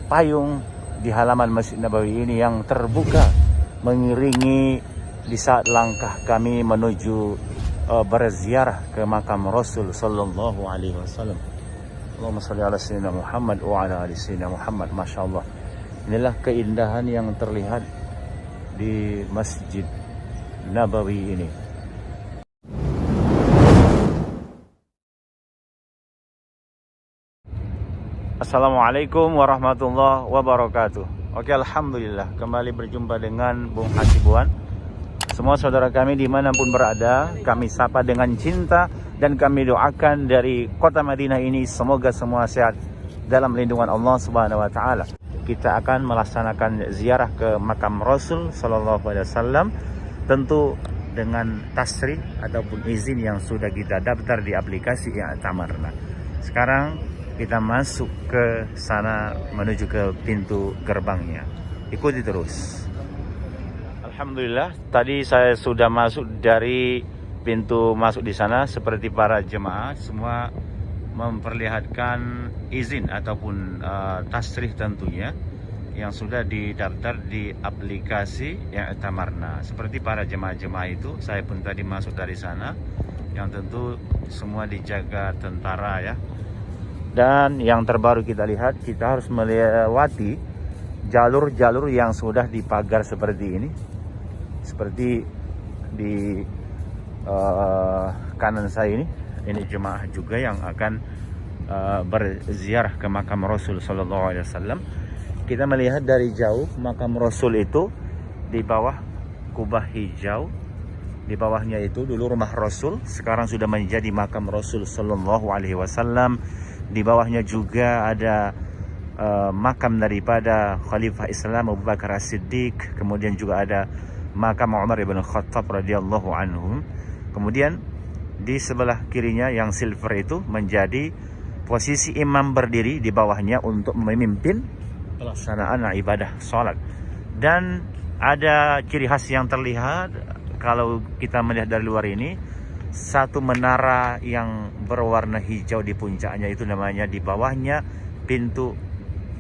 payung di halaman Masjid Nabawi ini yang terbuka mengiringi di saat langkah kami menuju berziarah ke makam Rasul sallallahu alaihi wasallam. Allahumma shalli ala sayyidina Muhammad wa ala ali sayyidina Muhammad. Masya Allah, inilah keindahan yang terlihat di Masjid Nabawi ini. Assalamualaikum warahmatullahi wabarakatuh. Oke, alhamdulillah kembali berjumpa dengan Bung Hasibuan. Semua saudara kami dimanapun berada, kami sapa dengan cinta dan kami doakan dari kota Madinah ini semoga semua sehat dalam lindungan Allah Subhanahu wa taala. Kita akan melaksanakan ziarah ke makam Rasul sallallahu alaihi wasallam, tentu dengan tasrih ataupun izin yang sudah kita daftar di aplikasi I'tamarna. Sekarang kita masuk ke sana menuju ke pintu gerbangnya. Ikuti terus. Alhamdulillah, tadi saya sudah masuk dari pintu masuk di sana. Seperti para jemaah semua memperlihatkan izin ataupun tasrih tentunya yang sudah didaftar di aplikasi I'tamarna. Seperti para jemaah-jemaah itu, saya pun tadi masuk dari sana, yang tentu semua dijaga tentara ya. Dan yang terbaru kita lihat, kita harus melewati jalur-jalur yang sudah dipagar seperti ini. Seperti di kanan saya ini jemaah juga yang akan berziarah ke makam Rasul sallallahu alaihi wasallam. Kita melihat dari jauh makam Rasul itu di bawah kubah hijau. Di bawahnya itu dulu rumah Rasul, sekarang sudah menjadi makam Rasul sallallahu alaihi wasallam. Di bawahnya juga ada makam daripada Khalifah Islam Abu Bakar As-Siddiq. Kemudian juga ada makam Umar ibn Khattab radhiyallahu anhum. Kemudian di sebelah kirinya yang silver itu menjadi posisi imam berdiri di bawahnya untuk memimpin pelaksanaan ibadah sholat. Dan ada ciri khas yang terlihat kalau kita melihat dari luar ini, satu menara yang berwarna hijau di puncaknya, itu namanya di bawahnya pintu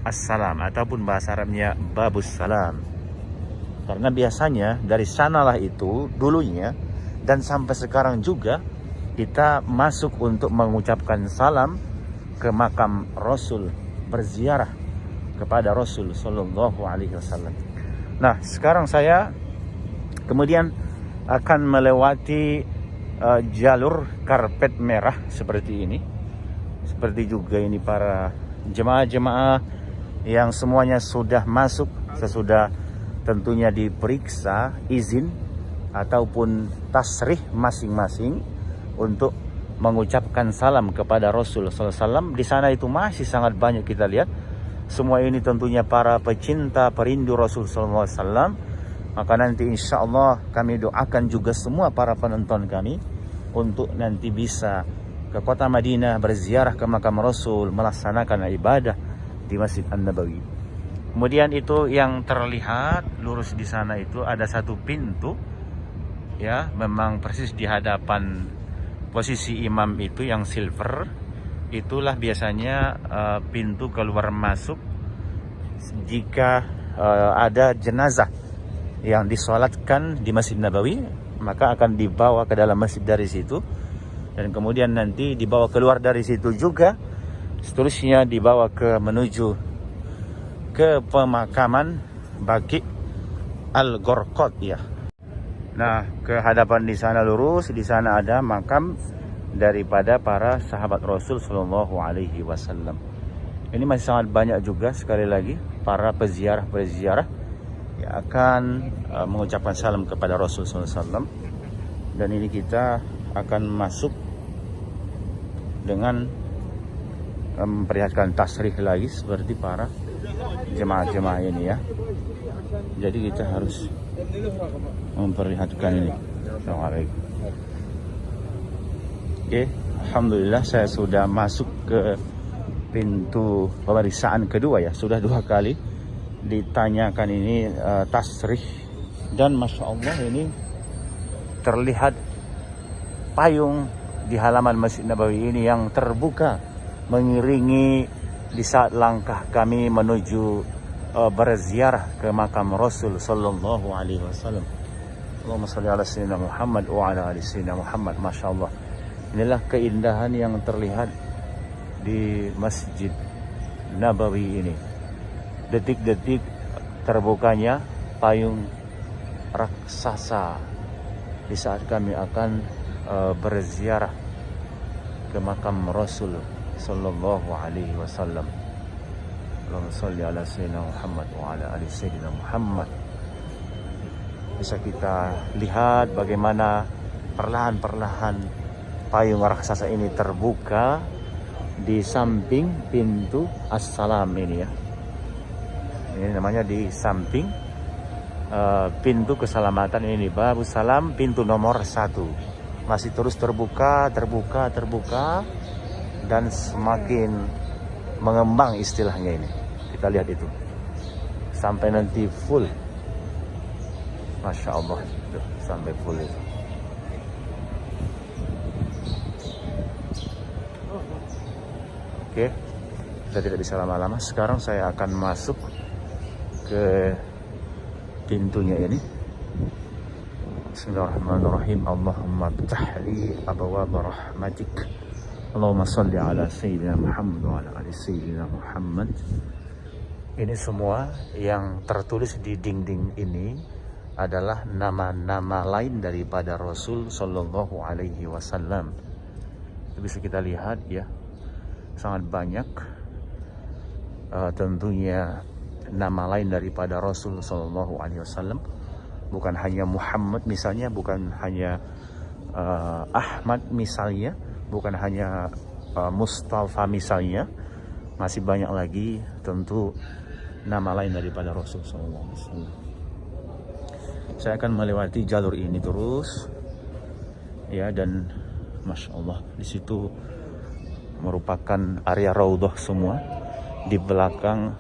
As-Salam ataupun bahasa Arabnya Babus Salam. Karena biasanya dari sanalah itu dulunya dan sampai sekarang juga kita masuk untuk mengucapkan salam ke makam Rasul, berziarah kepada Rasul sallallahu alaihi wasallam. Nah, sekarang saya kemudian akan melewati jalur karpet merah seperti ini. Seperti juga ini para jemaah-jemaah yang semuanya sudah masuk sesudah tentunya diperiksa izin ataupun tasrih masing-masing untuk mengucapkan salam kepada Rasul sallallahu alaihi wasallam. Di sana itu masih sangat banyak kita lihat. Semua ini tentunya para pecinta perindu Rasul sallallahu alaihi wasallam. Maka nanti insya Allah kami doakan juga semua para penonton kami untuk nanti bisa ke kota Madinah berziarah ke makam Rasul, melaksanakan ibadah di Masjid An-Nabawi. Kemudian itu yang terlihat lurus di sana itu ada satu pintu ya, memang persis di hadapan posisi imam itu yang silver. Itulah biasanya pintu keluar masuk jika ada jenazah yang disolatkan di Masjid Nabawi, maka akan dibawa ke dalam masjid dari situ, dan kemudian nanti dibawa keluar dari situ juga, seterusnya dibawa ke menuju ke pemakaman Baqi Al-Gharqad ya. Nah, ke hadapan di sana lurus, di sana ada makam daripada para sahabat Rasul sallallahu alaihi wasallam. Ini masih sangat banyak juga, sekali lagi para peziarah yang akan mengucapkan salam kepada Rasul SAW. Dan ini kita akan masuk dengan memperlihatkan tasrih lagi seperti para jemaah-jemaah ini ya. Jadi kita harus memperlihatkan ini. Assalamualaikum. Oke, alhamdulillah saya sudah masuk ke pintu pemeriksaan kedua ya. Sudah 2 kali ditanyakan ini tasrih, dan Masya Allah ini terlihat payung di halaman Masjid Nabawi ini yang terbuka mengiringi di saat langkah kami menuju berziarah ke makam Rasul sallallahu alaihi wasallam. Allahumma shalli ala sayyidina Muhammad wa ala ali sayyidina Muhammad. Masya Allah, inilah keindahan yang terlihat di Masjid Nabawi ini. Detik-detik terbukanya payung raksasa di saat kami akan berziarah ke makam Rasul sallallahu alaihi wasallam. Allahumma shalli ala sayyidina Muhammad wa ala ali sayyidina Muhammad. Bisa kita lihat bagaimana perlahan-perlahan payung raksasa ini terbuka di samping pintu Assalam ini ya. Ini namanya di samping pintu keselamatan ini, Babus Salam, pintu nomor 1. Masih terus terbuka dan semakin mengembang istilahnya ini. Kita lihat itu sampai nanti full. Masya Allah, tuh, sampai full itu. Oke, kita tidak bisa lama-lama. Sekarang saya akan masuk ke pintunya ini. Bismillahirrahmanirrahim. Allahumma ftahli abwaaba rahmatik. Allahumma salli ala sayyidina Muhammad wa ala ali sayyidina Muhammad. Ini semua yang tertulis di dinding ini adalah nama-nama lain daripada Rasul sallallahu alaihi wasallam. Bisa kita lihat ya, sangat banyak tentunya nama lain daripada Rasul sallallahu alaihi wasallam. Bukan hanya Muhammad misalnya, bukan hanya Ahmad misalnya, bukan hanya Mustafa misalnya. Masih banyak lagi tentu nama lain daripada Rasul sallallahu alaihi wasallam. Saya akan melewati jalur ini terus ya, dan Masya Allah, di situ merupakan area raudhah semua. Di belakang,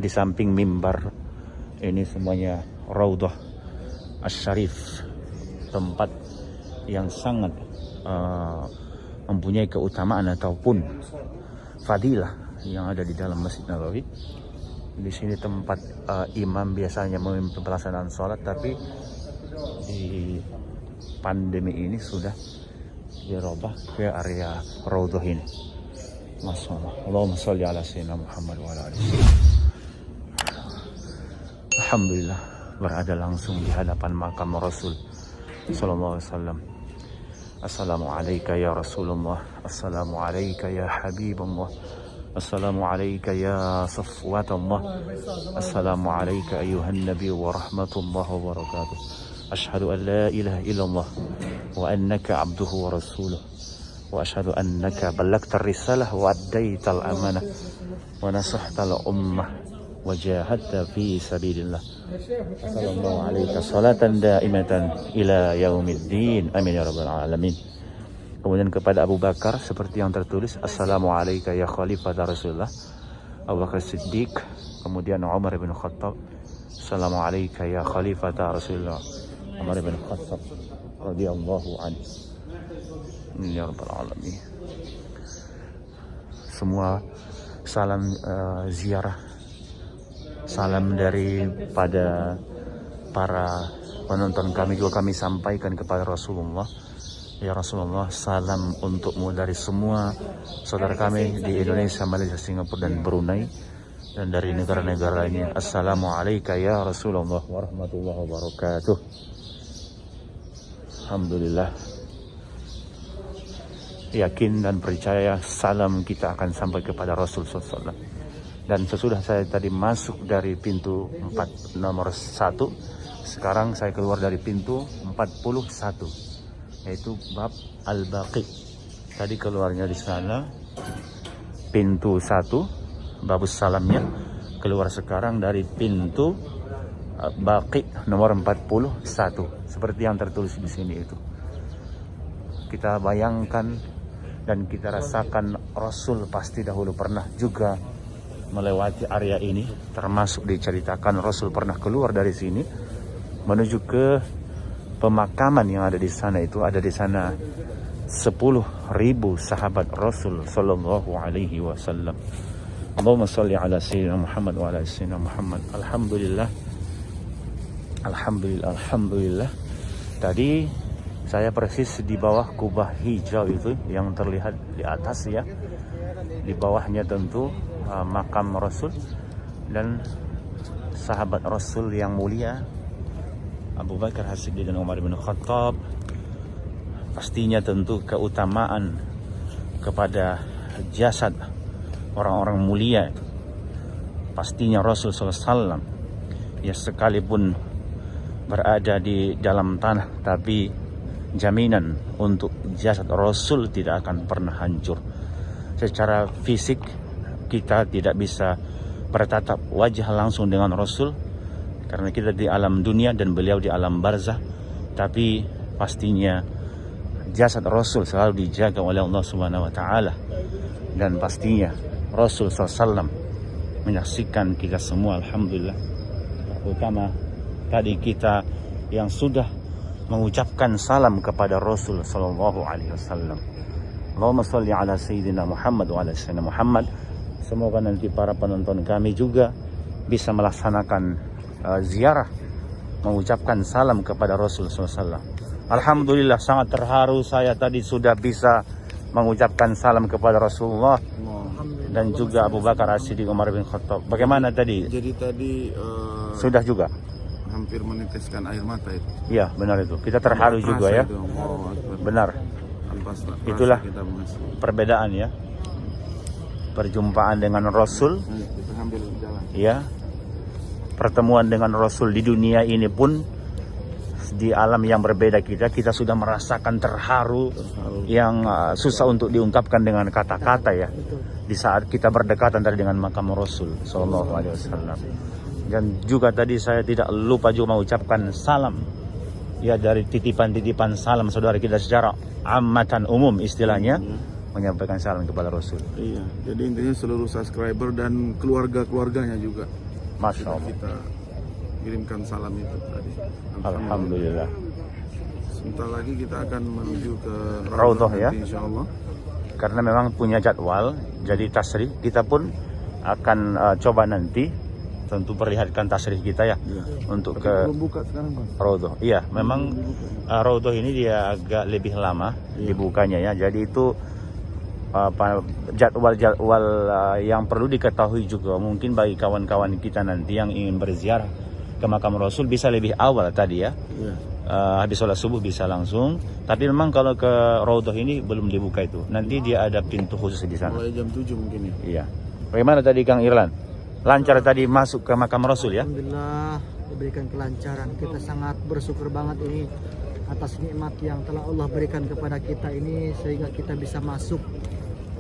di samping mimbar ini semuanya raudhah asy-syarif, tempat yang sangat mempunyai keutamaan ataupun fadilah yang ada di dalam Masjid Nabawi. Di sini tempat imam biasanya memimpin pelaksanaan sholat, tapi di pandemi ini sudah dirubah ke area raudhah ini. Masya Allah. Allahumma sholli ala sayyidina Muhammad wa ala alihi. Alhamdulillah, berada langsung di hadapan makam Rasul sallallahu alaihi wasallam. Assalamu alayka ya Rasulullah, assalamu alayka ya Habibullah, assalamu alayka ya Safwatullah, assalamu alayka ayuhan nabi wa rahmatullah wa barakatuh. Ashhadu an la ilaha illallah wa annaka abduhu wa rasuluh, wa ashhadu annaka ballagta risalah wa addaital amanah wa nasahtal ummah wa jahadta fi sabilillah. Sallallahu alayka salatan daimatan ila yaumiddin. Amin ya rabbal alamin. Kemudian kepada Abu Bakar seperti yang tertulis, assalamu alayka ya khalifata Rasulullah, Abu Bakar Siddiq. Kemudian Umar bin Khattab, assalamu alayka ya khalifata Rasulullah, Umar bin Khattab radhiyallahu anhu. Ya rabbal alamin. Semua salam ziarah, salam daripada para penonton kami juga kami sampaikan kepada Rasulullah. Ya Rasulullah, salam untukmu dari semua saudara kami di Indonesia, Malaysia, Singapura, dan Brunei, dan dari negara-negara lainnya. Assalamualaikum ya Rasulullah warahmatullahi wabarakatuh. Alhamdulillah, yakin dan percaya salam kita akan sampai kepada Rasul SAW. Dan sesudah saya tadi masuk dari pintu 4 nomor 1, sekarang saya keluar dari pintu 41, yaitu bab Al-Baqi. Tadi keluarnya di sana pintu 1, babus salamnya. Keluar sekarang dari pintu Baqi nomor 41, seperti yang tertulis di sini itu. Kita bayangkan dan kita rasakan Rasul pasti dahulu pernah juga melewati area ini, termasuk diceritakan Rasul pernah keluar dari sini menuju ke pemakaman yang ada di sana. Itu ada di sana 10.000 sahabat Rasul sallallahu alaihi wasallam. Allahumma sholli ala sayyidina Muhammad wa ala sayyidina Muhammad. Alhamdulillah. Alhamdulillah. Tadi saya persis di bawah kubah hijau itu yang terlihat di atas ya. Di bawahnya tentu makam Rasul dan sahabat Rasul yang mulia Abu Bakar As-Siddiq dan Umar bin Khattab. Pastinya tentu keutamaan kepada jasad orang-orang mulia, pastinya Rasul SAW ya, sekalipun berada di dalam tanah, tapi jaminan untuk jasad Rasul tidak akan pernah hancur. Secara fisik kita tidak bisa bertatap wajah langsung dengan Rasul karena kita di alam dunia dan beliau di alam barzah, tapi pastinya jasad Rasul selalu dijaga oleh Allah Subhanahu wa taala, dan pastinya Rasul SAW menyaksikan kita semua. Alhamdulillah, terutama tadi kita yang sudah mengucapkan salam kepada Rasul Sallallahu Alaihi Wasallam. Allahumma sholli ala sayyidina Muhammad wa ala sayyidina Muhammad. Semoga nanti para penonton kami juga bisa melaksanakan ziarah, mengucapkan salam kepada Rasul SAW. Alhamdulillah, sangat terharu saya tadi sudah bisa mengucapkan salam kepada Rasulullah dan juga Abu Bakar As-Siddiq, Umar bin Khattab. Bagaimana tadi? Jadi tadi sudah juga hampir meneteskan air mata itu. Iya, benar itu. Kita terharu juga ya. Benar. Itulah perbedaan ya. Perjumpaan dengan Rasul. Kita ambil jalan. Ya. Pertemuan dengan Rasul di dunia ini pun di alam yang berbeda kita sudah merasakan terharu yang susah untuk diungkapkan dengan kata-kata ya. Di saat kita berdekatan tadi dengan makam Rasul Sallallahu Alaihi Wasallam. Dan juga tadi saya tidak lupa juga mengucapkan salam ya, dari titipan-titipan salam saudara kita secara amatan umum istilahnya, menyampaikan salam kepada Rasul. Iya, jadi intinya seluruh subscriber dan keluarga-keluarganya juga, Masya Allah, kita kirimkan salam itu tadi. Alhamdulillah. Sebentar lagi kita akan menuju ke Raudhah ya, insya Allah. Karena memang punya jadwal, jadi tasrih kita pun akan coba nanti tentu perlihatkan tasrih kita ya, untuk tapi ke belum buka sekarang, Bang. Raudhah. Iya, memang Raudhah ini dia agak lebih lama dibukanya ya. Jadi itu jadwal-jadwal yang perlu diketahui juga mungkin bagi kawan-kawan kita nanti yang ingin berziarah ke makam Rasul bisa lebih awal tadi ya. Habis sholat subuh bisa langsung, tapi memang kalau ke Raudhah ini belum dibuka itu. Nanti dia ada pintu khusus di sana. Mulai jam 7 mungkin ya. Iya. Bagaimana tadi Kang Irlan? Lancar tadi masuk ke makam Rasul ya? Alhamdulillah diberikan kelancaran. Kita sangat bersyukur banget ini atas nikmat yang telah Allah berikan kepada kita ini, sehingga kita bisa masuk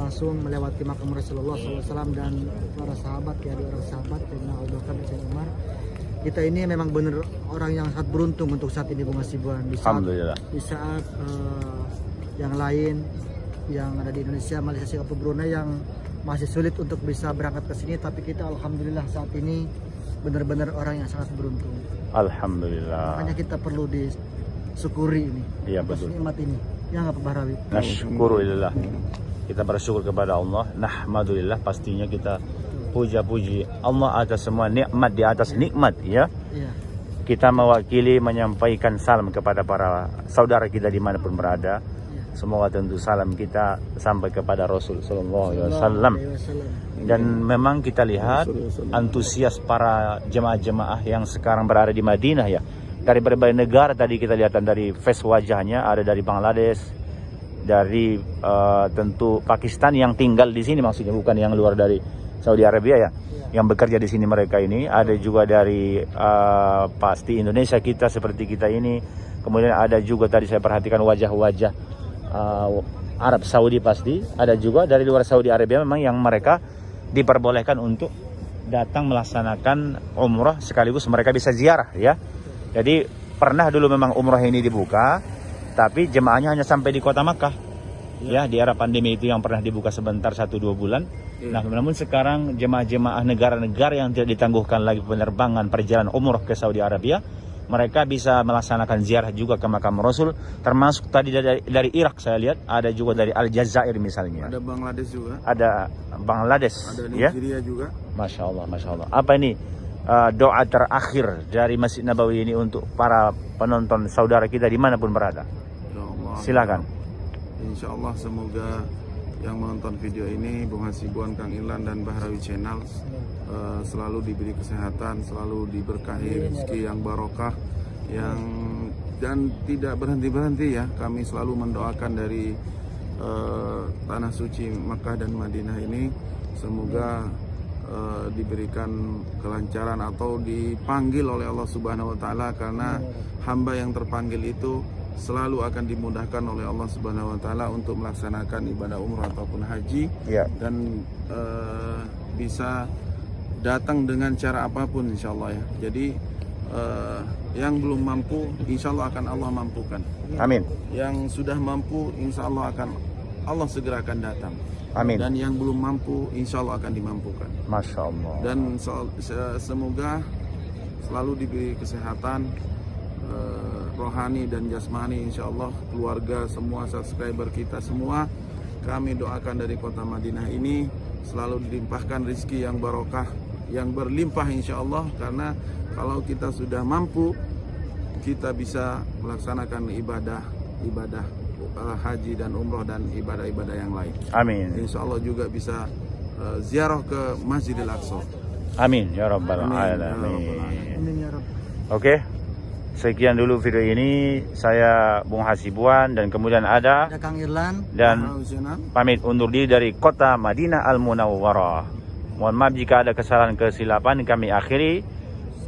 langsung melewati makam Rasulullah SAW dan para sahabat ya, orang sahabat Sayyidina Abu Bakar dan Sayyidina Umar. Kita ini memang benar orang yang sangat beruntung untuk saat ini, Bung Hasibuan. Di saat yang lain yang ada di Indonesia, Malaysia, Singapura, Brunei yang masih sulit untuk bisa berangkat ke sini, tapi kita alhamdulillah saat ini benar-benar orang yang sangat beruntung. Alhamdulillah. Makanya kita perlu disyukuri ini. Iya betul. Nikmat ini. Ya nggak Pak Rawi? Nasyukurulillah. Kita bersyukur kepada Allah. Nahmadulillah, pastinya kita puja-puji Allah atas semua nikmat di atas nikmat ya. Iya. Kita mewakili menyampaikan salam kepada para saudara kita dimanapun berada. Semoga tentu salam kita sampai kepada Rasul Sallallahu Alaihi Wasallam. Dan memang kita lihat antusias para jemaah-jemaah yang sekarang berada di Madinah ya. Dari berbagai negara tadi kita lihat, dari face wajahnya ada dari Bangladesh, dari tentu Pakistan yang tinggal di sini, maksudnya bukan yang luar dari Saudi Arabia ya, yang bekerja di sini mereka ini. Ada juga dari pasti Indonesia kita seperti kita ini. Kemudian ada juga tadi saya perhatikan wajah-wajah Arab Saudi, pasti ada juga dari luar Saudi Arabia memang yang mereka diperbolehkan untuk datang melaksanakan umrah sekaligus mereka bisa ziarah ya. Jadi pernah dulu memang umrah ini dibuka, tapi jemaahnya hanya sampai di kota Makkah ya, di era pandemi itu yang pernah dibuka sebentar 1-2 bulan. Nah, namun sekarang jemaah-jemaah negara-negara yang tidak ditangguhkan lagi penerbangan perjalanan umrah ke Saudi Arabia mereka bisa melaksanakan ziarah juga ke makam Rasul, termasuk tadi dari Irak saya lihat, ada juga dari Aljazair misalnya. Ada Bangladesh juga. Ada Bangladesh, Ada ya. Nigeria juga. Masya Allah, Masya Allah. Apa ini doa terakhir dari Masjid Nabawi ini untuk para penonton saudara kita dimanapun berada? Ya Allah. Silakan. Insya Allah semoga yang menonton video ini, Bung Hasibuan, Kang Ilan, dan Bahrawi Channel selalu diberi kesehatan, selalu diberkahi rezeki yang barokah, dan tidak berhenti-berhenti ya. Kami selalu mendoakan dari tanah suci Makkah dan Madinah ini, semoga diberikan kelancaran atau dipanggil oleh Allah Subhanahu wa Ta'ala, karena hamba yang terpanggil itu selalu akan dimudahkan oleh Allah Subhanahu wa Ta'ala untuk melaksanakan ibadah umrah ataupun haji, Ya. dan bisa datang dengan cara apapun insya Allah ya. Jadi yang belum mampu insya Allah akan Allah mampukan. Amin. Yang sudah mampu insya Allah segera akan datang. Amin. Dan yang belum mampu insya Allah akan dimampukan. Masya Allah. Dan semoga selalu diberi kesehatan rohani dan jasmani insya Allah, keluarga semua, subscriber kita semua. Kami doakan dari kota Madinah ini selalu dilimpahkan rezeki yang barokah, yang berlimpah insya Allah, karena kalau kita sudah mampu, kita bisa melaksanakan ibadah haji dan umroh dan ibadah-ibadah yang lain. Amin. Insya Allah juga bisa ziarah ke Masjidil Aqsa. Amin ya rabbal Amin, ya alamin. rabbal alamin. Amin ya Rabb. Oke. Sekian dulu video ini, saya Bung Hasibuan dan kemudian ada Ada Kang Irlan. dan Bahrawi Channel. pamit undur diri dari kota Madinah Al-Munawwarah. Mohon maaf jika ada kesalahan kesilapan, kami akhiri.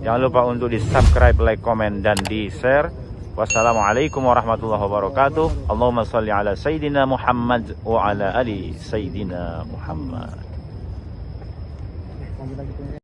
Jangan lupa untuk di subscribe, like, komen, dan di share. Wassalamualaikum warahmatullahi wabarakatuh. Allahumma salli ala Sayyidina Muhammad wa ala ali Sayyidina Muhammad. Lanjut lagi.